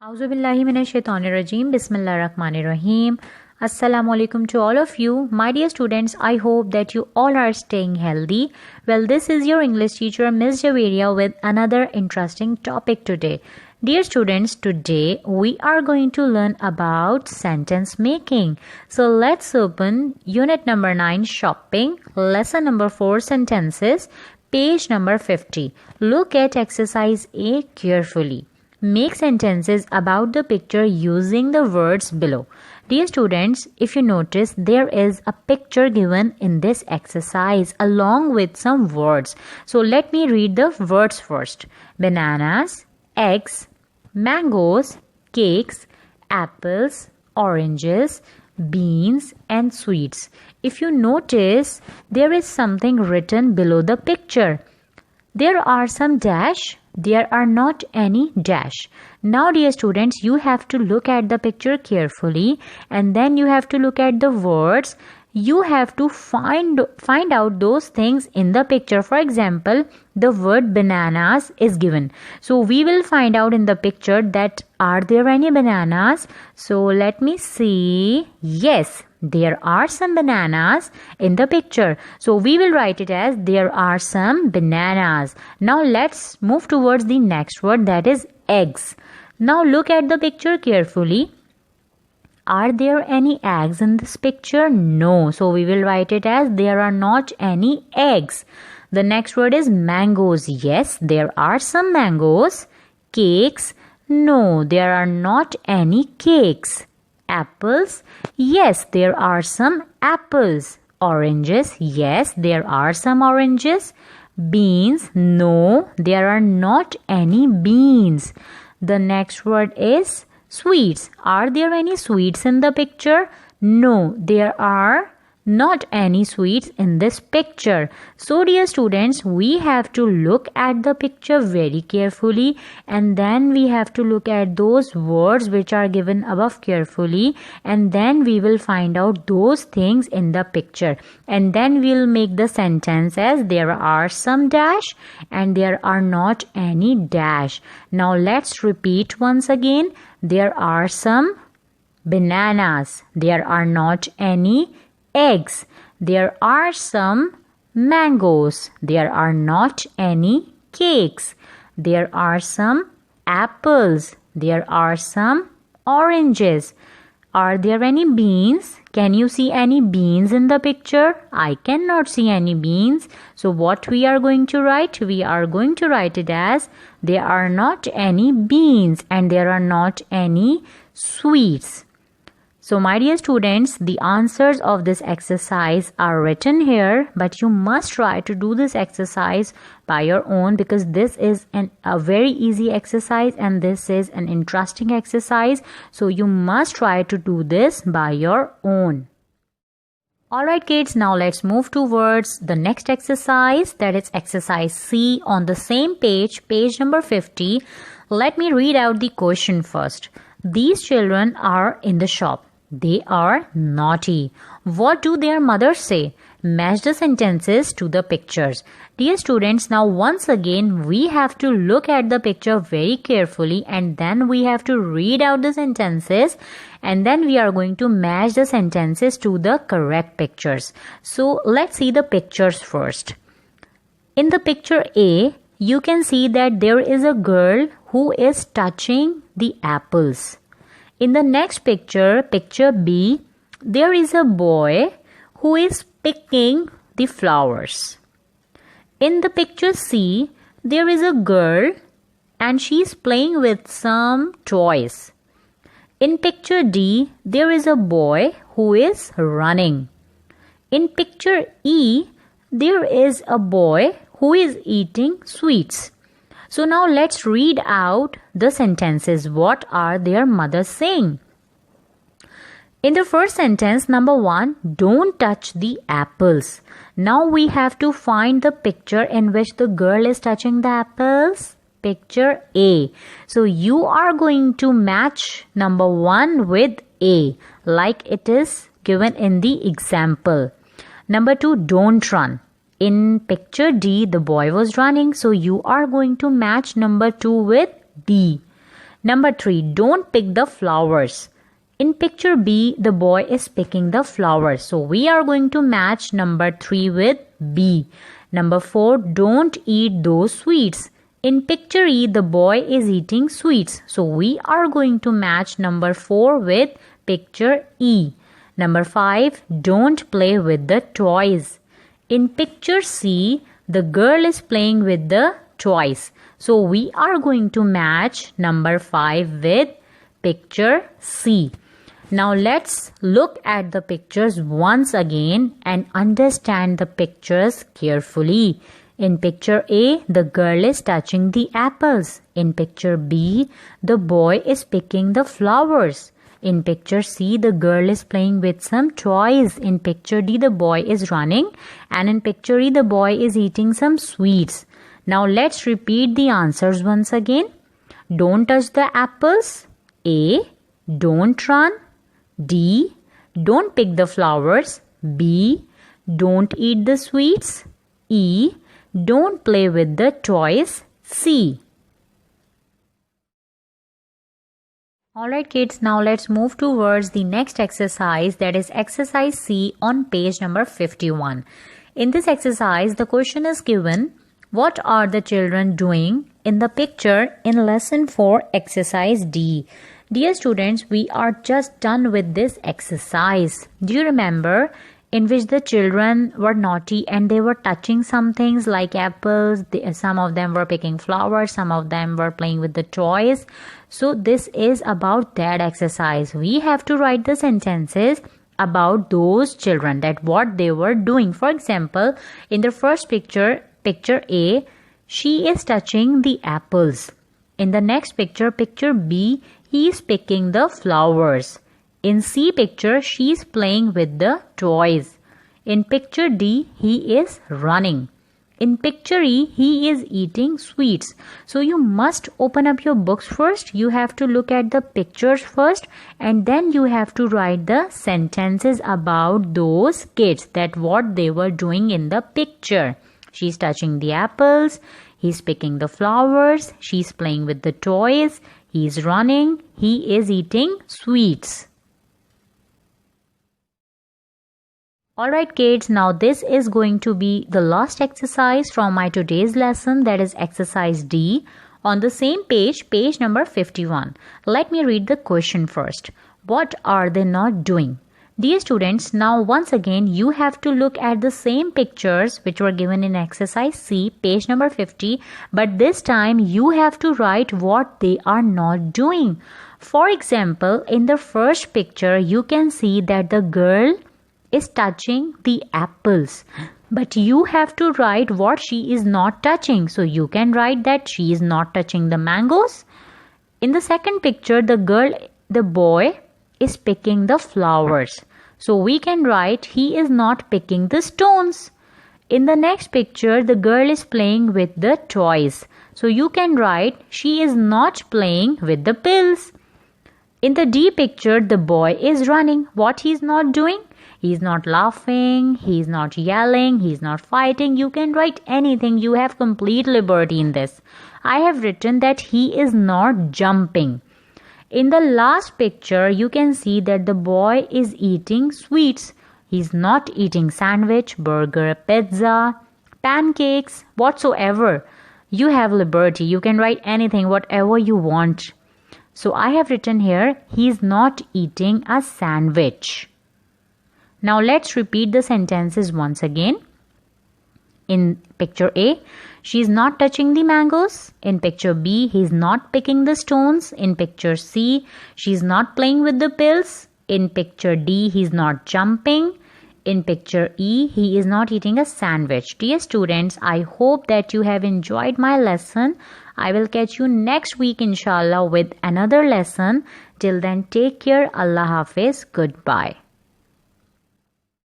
Auzubillahiminash-shaytanir-rajeem. Bismillahir-rahmanir-rahim. Assalamu alaikum to all of you. My dear students, I hope that you all are staying healthy. Well, this is your English teacher, Ms. Javeria, with another interesting topic today. Dear students, today we are going to learn about sentence making. So let's open unit number 9, shopping, lesson number 4, sentences, page number 50. Look at exercise A carefully. Make sentences about the picture using the words below. Dear students, if you notice, there is a picture given in this exercise along with some words. So let me read the words first. Bananas, eggs, mangoes, cakes, apples, oranges, beans and sweets. If you notice, there is something written below the picture. There are some dash. There are not any dash. Now, dear students, you have to look at the picture carefully and then you have to look at the words. You have to find out those things in the picture. For example, the word bananas is given. So we will find out in the picture that are there any bananas. So let me see. Yes, there are some bananas in the picture. So we will write it as there are some bananas. Now let's move towards the next word, that is eggs. Now look at the picture carefully. Are there any eggs in this picture? No. So we will write it as there are not any eggs. The next word is mangoes. Yes, there are some mangoes. Cakes. No, there are not any cakes. Apples. Yes, there are some apples. Oranges. Yes, there are some oranges. Beans. No, there are not any beans. The next word is sweets. Are there any sweets in the picture? No, there are not any sweets in this picture. So dear students, we have to look at the picture very carefully and then we have to look at those words which are given above carefully and then we will find out those things in the picture and then we'll make the sentence as there are some dash and there are not any dash. Now let's repeat once again. There are some bananas. There are not any eggs. There are some mangoes. There are not any cakes. There are some apples. There are some oranges. Are there any beans? Can you see any beans in the picture? I cannot see any beans. So what we are going to write? We are going to write it as there are not any beans and there are not any sweets. So my dear students, the answers of this exercise are written here, but you must try to do this exercise by your own because this is a very easy exercise and this is an interesting exercise. So you must try to do this by your own. Alright kids, now let's move towards the next exercise, that is exercise C on the same page, page number 50. Let me read out the question first. These children are in the shop. They are naughty. What do their mothers say? Match the sentences to the pictures. Dear students, now once again we have to look at the picture very carefully and then we have to read out the sentences and then we are going to match the sentences to the correct pictures. So let's see the pictures first. In the picture A, you can see that there is a girl who is touching the apples. In the next picture, picture B, there is a boy who is picking the flowers. In the picture C, there is a girl and she is playing with some toys. In picture D, there is a boy who is running. In picture E, there is a boy who is eating sweets. So now let's read out the sentences. What are their mothers saying? In the first sentence, number 1, don't touch the apples. Now we have to find the picture in which the girl is touching the apples. Picture A. So you are going to match number 1 with A, like it is given in the example. Number 2, don't run. In picture D, the boy was running, so you are going to match number 2 with B. Number 3, don't pick the flowers. In picture B, the boy is picking the flowers. So we are going to match number 3 with B. Number 4, don't eat those sweets. In picture E, the boy is eating sweets. So we are going to match number 4 with picture E. Number 5, don't play with the toys. In picture C, the girl is playing with the toys. So we are going to match number 5 with picture C. Now let's look at the pictures once again and understand the pictures carefully. In picture A, the girl is touching the apples. In picture B, the boy is picking the flowers. In picture C, the girl is playing with some toys. In picture D, the boy is running. And in picture E, the boy is eating some sweets. Now let's repeat the answers once again. Don't touch the apples. A, don't run. D, don't pick the flowers. B, don't eat the sweets. E, don't play with the toys. C. Alright kids, now let's move towards the next exercise, that is exercise C on page number 51. In this exercise, the question is given, what are the children doing in the picture in lesson 4 exercise D? Dear students, we are just done with this exercise. Do you remember in which the children were naughty and they were touching some things like apples? Some of them were picking flowers, some of them were playing with the toys. So this is about that exercise. We have to write the sentences about those children, that what they were doing. For example, in the first picture, picture A, she is touching the apples. In the next picture, picture B, he is picking the flowers. In C picture, she is playing with the toys. In picture D, he is running. In picture E, he is eating sweets. So you must open up your books first. You have to look at the pictures first, and then you have to write the sentences about those kids, that what they were doing in the picture. She's touching the apples. He's picking the flowers. She's playing with the toys. He's running. He is eating sweets. Alright kids, now this is going to be the last exercise from my today's lesson, that is exercise D. On the same page, page number 51. Let me read the question first. What are they not doing? Dear students, now once again you have to look at the same pictures which were given in exercise C, page number 50, but this time you have to write what they are not doing. For example, in the first picture you can see that the girl is touching the apples, but you have to write what she is not touching. So you can write that she is not touching the mangoes. In the second picture, the boy is picking the flowers. So we can write he is not picking the stones. In the next picture, the girl is playing with the toys. So you can write she is not playing with the pills. In the D picture, the boy is running. What he is not doing? He is not laughing, he is not yelling, he is not fighting. You can write anything. You have complete liberty in this. I have written that he is not jumping. In the last picture, you can see that the boy is eating sweets. He is not eating sandwich, burger, pizza, pancakes, whatsoever. You have liberty. You can write anything, whatever you want. So I have written here, he is not eating a sandwich. Now let's repeat the sentences once again. In picture A, she is not touching the mangoes. In picture B, he is not picking the stones. In picture C, she is not playing with the pills. In picture D, he is not jumping. In picture E, he is not eating a sandwich. Dear students, I hope that you have enjoyed my lesson. I will catch you next week inshallah with another lesson. Till then, take care. Allah Hafiz. Goodbye.